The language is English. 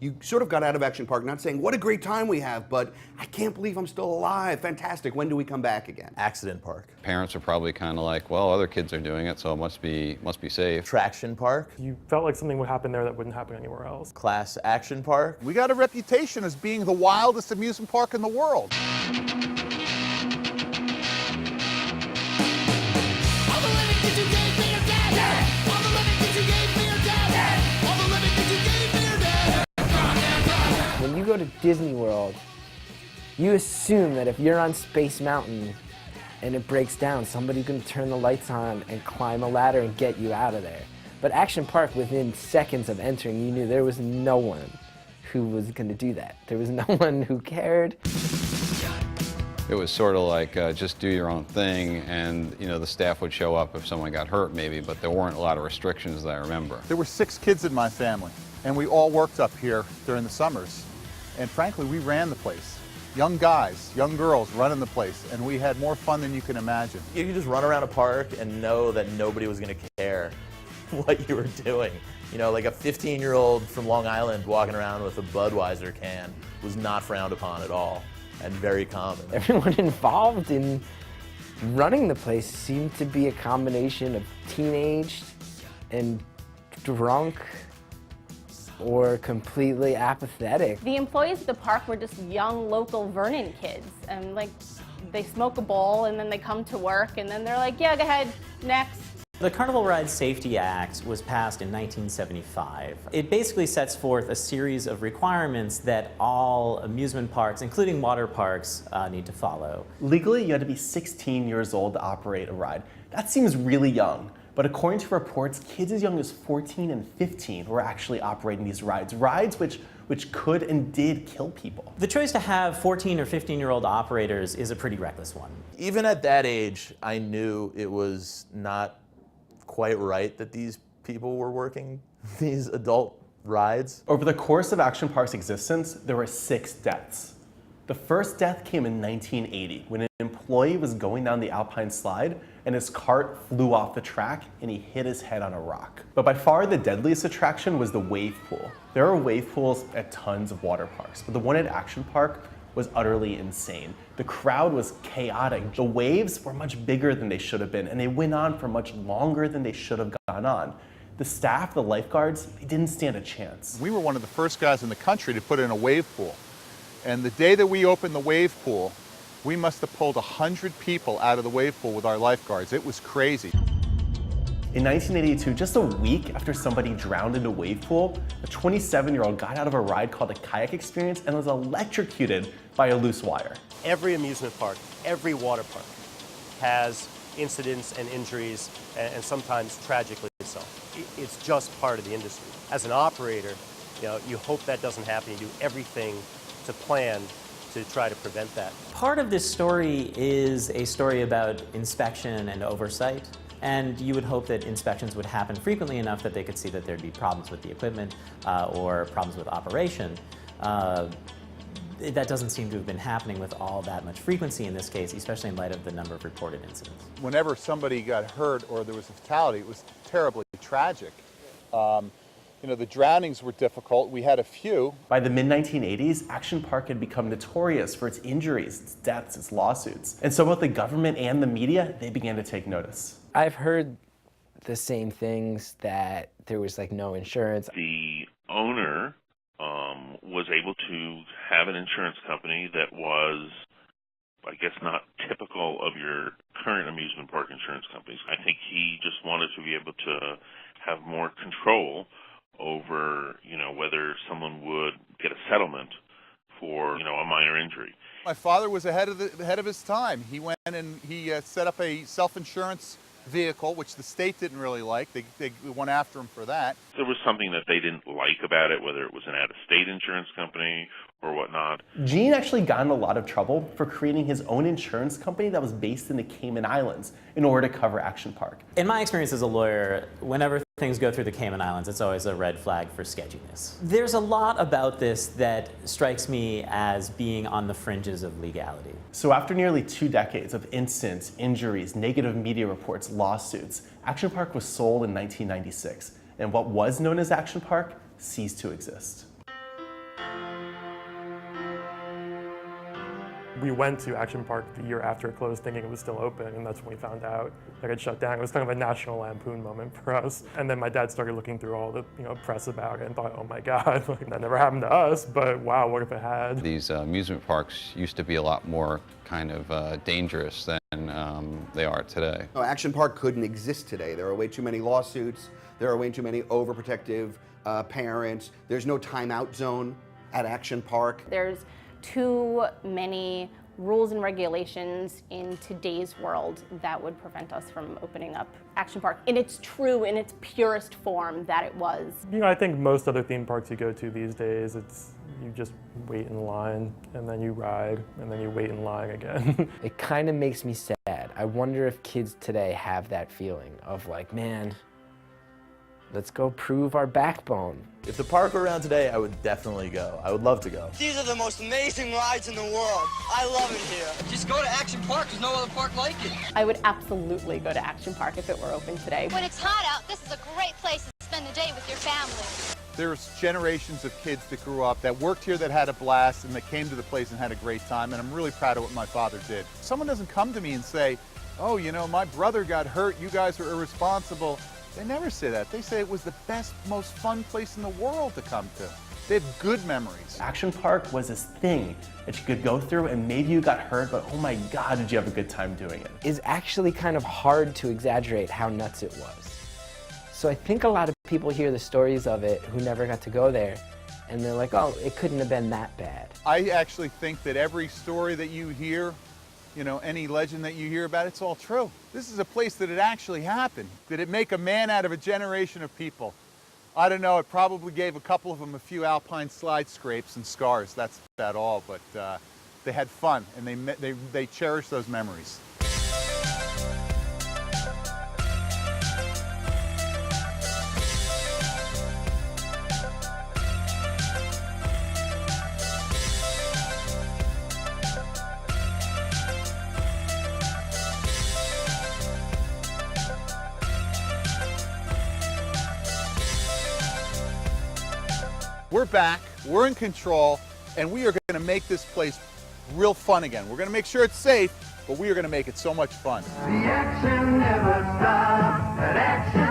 You sort of got out of Action Park not saying, what a great time we have, but I can't believe I'm still alive. Fantastic. When do we come back again? Accident Park. Parents are probably kind of like, well, other kids are doing it, so it must be safe. Traction Park. You felt like something would happen there that wouldn't happen anywhere else. Class Action Park. We got a reputation as being the wildest amusement park in the world. When you go to Disney World, you assume that if you're on Space Mountain and it breaks down, somebody's going to turn the lights on and climb a ladder and get you out of there. But Action Park, within seconds of entering, you knew there was no one who was going to do that. There was no one who cared. It was sort of like just do your own thing, and the staff would show up if someone got hurt maybe, but there weren't a lot of restrictions that I remember. There were 6 kids in my family, and we all worked up here during the summers. And frankly, we ran the place. Young guys, young girls running the place, and we had more fun than you can imagine. You could just run around a park and know that nobody was going to care what you were doing. Like a 15-year-old from Long Island walking around with a Budweiser can was not frowned upon at all, and very common. Everyone involved in running the place seemed to be a combination of teenaged and drunk or completely apathetic. The employees at the park were just young local Vernon kids, and they smoke a bowl and then they come to work and then they're like, yeah, go ahead, next. The Carnival Ride Safety Act was passed in 1975. It basically sets forth a series of requirements that all amusement parks, including water parks, need to follow. Legally, you had to be 16 years old to operate a ride. That seems really young. But according to reports, kids as young as 14 and 15 were actually operating these rides which could and did kill people. The choice to have 14 or 15-year-old operators is a pretty reckless one. Even at that age, I knew it was not quite right that these people were working these adult rides. Over the course of Action Park's existence, there were 6 deaths. The first death came in 1980 when an employee was going down the Alpine slide and his cart flew off the track and he hit his head on a rock. But by far the deadliest attraction was the wave pool. There are wave pools at tons of water parks, but the one at Action Park was utterly insane. The crowd was chaotic. The waves were much bigger than they should have been, and they went on for much longer than they should have gone on. The staff, the lifeguards, they didn't stand a chance. We were one of the first guys in the country to put in a wave pool. And the day that we opened the wave pool, we must have pulled 100 people out of the wave pool with our lifeguards. It was crazy. In 1982, just a week after somebody drowned in a wave pool, a 27-year-old got out of a ride called the Kayak Experience and was electrocuted by a loose wire. Every amusement park, every water park has incidents and injuries, and sometimes tragically so. It's just part of the industry. As an operator, you hope that doesn't happen. You do everything to plan to try to prevent that. Part of this story is a story about inspection and oversight, and you would hope that inspections would happen frequently enough that they could see that there'd be problems with the equipment or problems with operation. That doesn't seem to have been happening with all that much frequency in this case, especially in light of the number of reported incidents. Whenever somebody got hurt or there was a fatality, it was terribly tragic. The drownings were difficult. We had a few. By the mid-1980s, Action Park had become notorious for its injuries, its deaths, its lawsuits. And so both the government and the media, they began to take notice. I've heard the same things, that there was no insurance. The owner was able to have an insurance company that was, I guess, not typical of your current amusement park insurance companies. I think he just wanted to be able to have more control over, whether someone would get a settlement for, a minor injury. My father was ahead of his time. He went and he set up a self-insurance vehicle, which the state didn't really like. They went after him for that. There was something that they didn't like about it, whether it was an out-of-state insurance company or whatnot. Gene actually got in a lot of trouble for creating his own insurance company that was based in the Cayman Islands in order to cover Action Park. In my experience as a lawyer, whenever things go through the Cayman Islands, it's always a red flag for sketchiness. There's a lot about this that strikes me as being on the fringes of legality. So after nearly 2 decades of incidents, injuries, negative media reports, lawsuits, Action Park was sold in 1996, and what was known as Action Park ceased to exist. We went to Action Park the year after it closed thinking it was still open, and that's when we found out that it shut down. It was kind of a National Lampoon moment for us. And then my dad started looking through all the press about it and thought, oh my God, that never happened to us, but wow, what if it had? These amusement parks used to be a lot more kind of dangerous than they are today. No, Action Park couldn't exist today. There are way too many lawsuits. There are way too many overprotective parents. There's no timeout zone at Action Park. There's too many rules and regulations in today's world that would prevent us from opening up Action Park in its purest form that it was. I think most other theme parks you go to these days, you just wait in line and then you ride and then you wait in line again. It kind of makes me sad. I wonder if kids today have that feeling of like, man, let's go prove our backbone. If the park were around today, I would definitely go. I would love to go. These are the most amazing rides in the world. I love it here. Just go to Action Park. There's no other park like it. I would absolutely go to Action Park if it were open today. When it's hot out, this is a great place to spend the day with your family. There's generations of kids that grew up, that worked here, that had a blast, and that came to the place and had a great time, and I'm really proud of what my father did. Someone doesn't come to me and say, oh, my brother got hurt, you guys were irresponsible. They never say that. They say it was the best, most fun place in the world to come to. They have good memories. Action Park was this thing that you could go through and maybe you got hurt, but oh my God, did you have a good time doing it. It's actually kind of hard to exaggerate how nuts it was. So I think a lot of people hear the stories of it who never got to go there, and they're like, oh, it couldn't have been that bad. I actually think that every story that you hear, any legend that you hear about, it's all true. This is a place that it actually happened. Did it make a man out of a generation of people? I don't know, it probably gave a couple of them a few alpine slide scrapes and scars, that's about all, but they had fun and they cherished those memories. We're back, we're in control, and we are going to make this place real fun again. We're going to make sure it's safe, but we are going to make it so much fun. The action never stops at Action